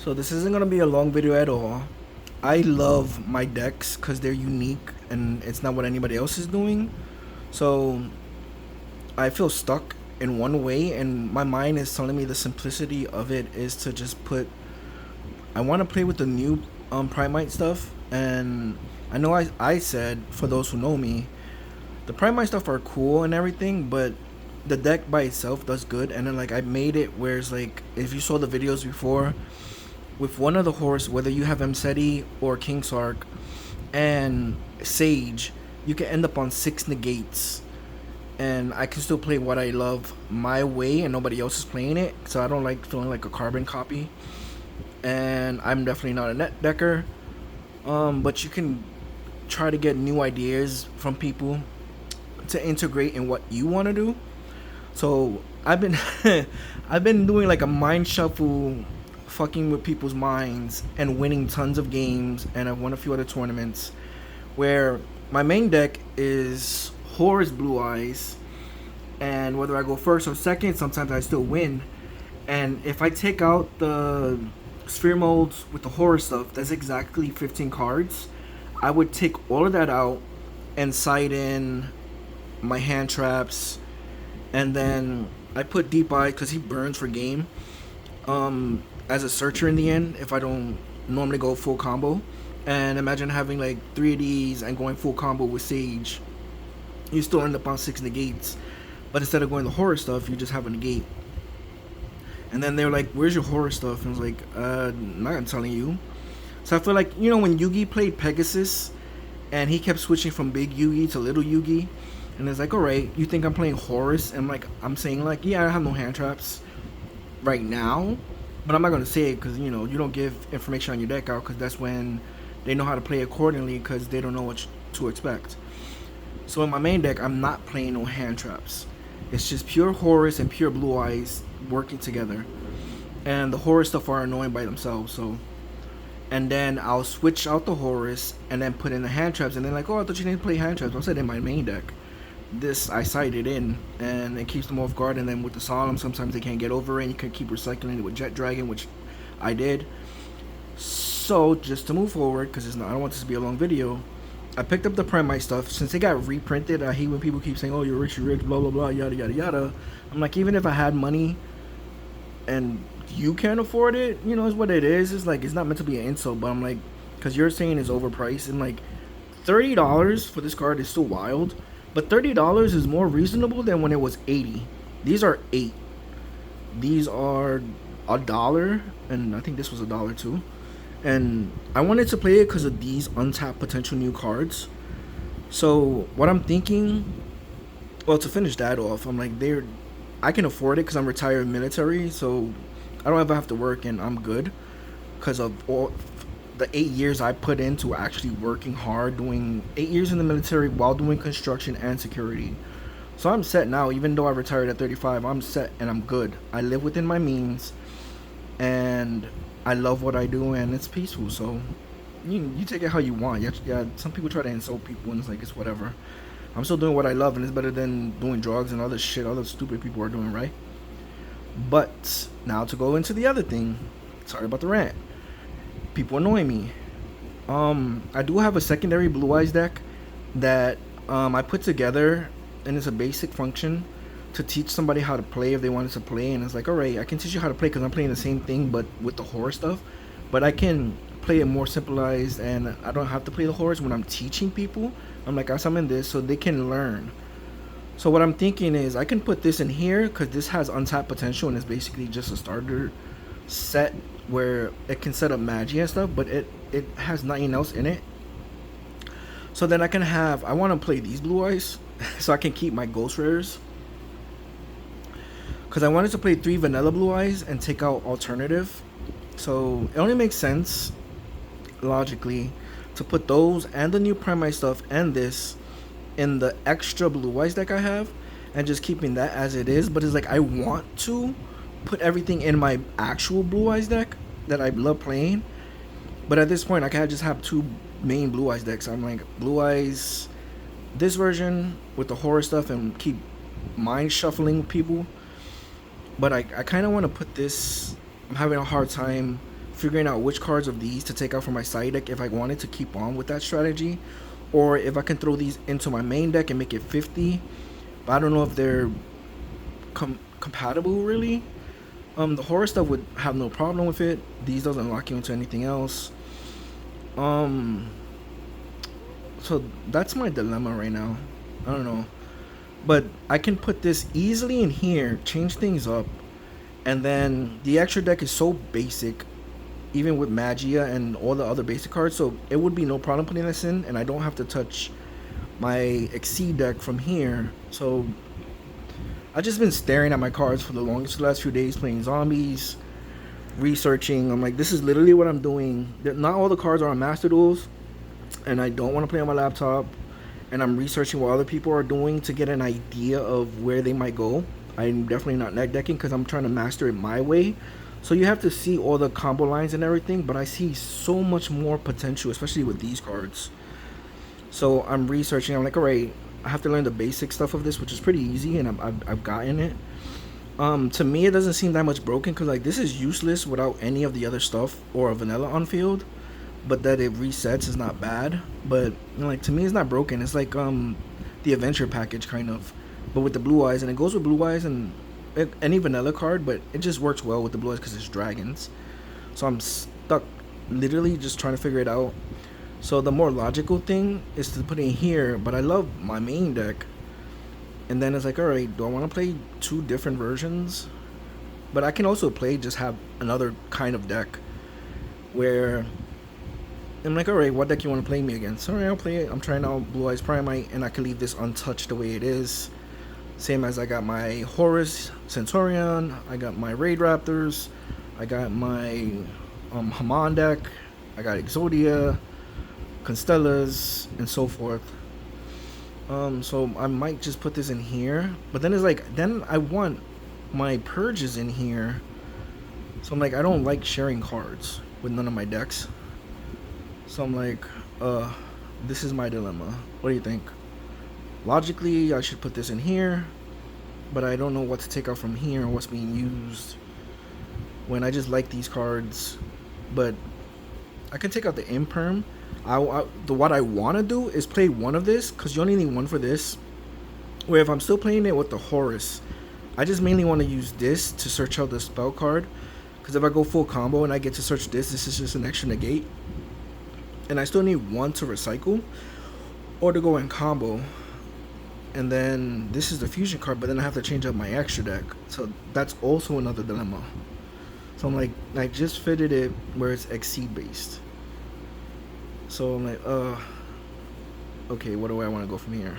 So this isn't gonna be a long video at all. I love my decks because they're unique and it's not what anybody else is doing. So I feel stuck in one way, and my mind is telling me the simplicity of it is to just put. I want to play with the new Primite stuff, and I know I said, for those who know me, the Primite stuff are cool and everything, but the deck by itself does good. And then like I made it where it's like, if you saw the videos before, with one of the Horus, whether you have Mseti or King Sark and Sage, you can end up on 6 negates. And I can still play what I love my way, and nobody else is playing it. So I don't like feeling like a carbon copy. And I'm definitely not a net decker. But you can try to get new ideas from people to integrate in what you want to do. So I've been I've been doing like a mind shuffle, fucking with people's minds and winning tons of games, and I've won a few other tournaments where my main deck is Horus Blue Eyes, and whether I go first or second, sometimes I still win. And if I take out the sphere molds with the Horus stuff, that's exactly 15 cards. I would take all of that out and side in my hand traps, and then I put Deep Eye because he burns for game. As a searcher in the end, if I don't normally go full combo. And imagine having like 3 of these and going full combo with Sage. You still end up on 6 negates. But instead of going the horror stuff, you just have a negate. And then they're like, where's your horror stuff? And I was like, not telling you. So I feel like, you know, when Yugi played Pegasus and he kept switching from big Yugi to little Yugi, and it's like, alright, you think I'm playing Horus? And like, I'm saying like, yeah, I have no hand traps right now, but I'm not going to say it because, you know, you don't give information on your deck out because that's when they know how to play accordingly because they don't know what to expect. So in my main deck, I'm not playing no hand traps. It's just pure Horus and pure Blue Eyes working together. And the Horus stuff are annoying by themselves, so. And then I'll switch out the Horus and then put in the hand traps. And then like, oh, I thought you didn't play hand traps. I said in my main deck. This I sighted in, and it keeps them off guard. And then with the Solemn, sometimes they can't get over it, and you can keep recycling it with Jet Dragon, which I did. So just to move forward, because I don't want this to be a long video, I picked up the Primite stuff. Since it got reprinted, I hate when people keep saying, oh, you're rich, blah blah blah, yada yada yada. I'm like, even if I had money and you can't afford it, you know, it's what it is. It's like, it's not meant to be an insult, but I'm like, because you're saying it's overpriced, and like $30 for this card is still wild. But $30 is more reasonable than when it was $80. These are $8. These are $1, and I think this was $1 too. And I wanted to play it because of these untapped potential new cards. So what I'm thinking, well, to finish that off, I'm like, I can afford it because I'm retired military, so I don't ever have to work, and I'm good because of all the 8 years I put into actually working hard, doing 8 years in the military while doing construction and security. So I'm set now. Even though I retired at 35, I'm set and I'm good. I live within my means, and I love what I do, and it's peaceful. So you take it how you want. Yeah, some people try to insult people, and it's like, it's whatever. I'm still doing what I love, and it's better than doing drugs and other shit other stupid people are doing, right? But now to go into the other thing. Sorry about the rant. People annoy me. I do have a secondary Blue Eyes deck that I put together, and it's a basic function to teach somebody how to play if they wanted to play. And it's like, alright, I can teach you how to play because I'm playing the same thing but with the horror stuff, but I can play it more simplified, and I don't have to play the horrors when I'm teaching people. I'm like, I summon this so they can learn. So what I'm thinking is I can put this in here because this has untapped potential, and it's basically just a starter set where it can set up magia and stuff, but it has nothing else in it. So then I can have, I want to play these Blue Eyes so I can keep my ghost rares, because I wanted to play 3 vanilla Blue Eyes and take out alternative. So it only makes sense logically to put those and the new Primite stuff and this in the extra Blue Eyes deck I have, and just keeping that as it is. But it's like, I want to put everything in my actual Blue Eyes deck that I love playing, but at this point I can just have 2 main Blue Eyes decks. I'm like, Blue Eyes this version with the horror stuff and keep mind shuffling people. But I kind of want to put this, I'm having a hard time figuring out which cards of these to take out from my side deck if I wanted to keep on with that strategy, or if I can throw these into my main deck and make it 50. But I don't know if they're compatible really. The Horus stuff would have no problem with it. These doesn't lock you into anything else. So that's my dilemma right now. I don't know. But I can put this easily in here, change things up, and then the extra deck is so basic, even with Magia and all the other basic cards, so it would be no problem putting this in, and I don't have to touch my Exceed deck from here. So I've just been staring at my cards for the last few days, playing zombies, researching. I'm like, this is literally what I'm doing. Not all the cards are on Master Duels, and I don't want to play on my laptop, and I'm researching what other people are doing to get an idea of where they might go. I'm definitely not neck decking because I'm trying to master it my way. So you have to see all the combo lines and everything, but I see so much more potential, especially with these cards. So I'm researching. I'm like, all right, I have to learn the basic stuff of this, which is pretty easy, and I've gotten it. To me, it doesn't seem that much broken because like this is useless without any of the other stuff or a vanilla on field. But that it resets is not bad. But you know, like to me, it's not broken. It's like the adventure package kind of, but with the blue eyes, and it goes with blue eyes and any vanilla card. But it just works well with the blue eyes because it's dragons. So I'm stuck, literally just trying to figure it out. So the more logical thing is to put it in here. But I love my main deck, and then it's like, all right, do I want to play two different versions? But I can also play just have another kind of deck where I'm like, alright, what deck you want to play me against? Alright, I'll play it. I'm trying out Blue Eyes Primite, and I can leave this untouched the way it is. Same as I got my Horus Centurion, I got my Raid Raptors, I got my Haman deck, I got Exodia, Constellas, and so forth. So I might just put this in here. But then it's like, then I want my Purges in here. So I'm like, I don't like sharing cards with none of my decks. So I'm like, this is my dilemma. What do you think? Logically, I should put this in here, but I don't know what to take out from here and what's being used. When I just like these cards, but I can take out the Imperm. What I want to do is play one of this, because you only need one for this. Where if I'm still playing it with the Horus, I just mainly want to use this to search out the spell card. Because if I go full combo and I get to search this is just an extra negate. And I still need one to recycle or to go in combo. And then this is the fusion card, but then I have to change up my extra deck. So that's also another dilemma. So I'm like, I just fitted it where it's Exceed based. So I'm like, okay, what do I want to go from here?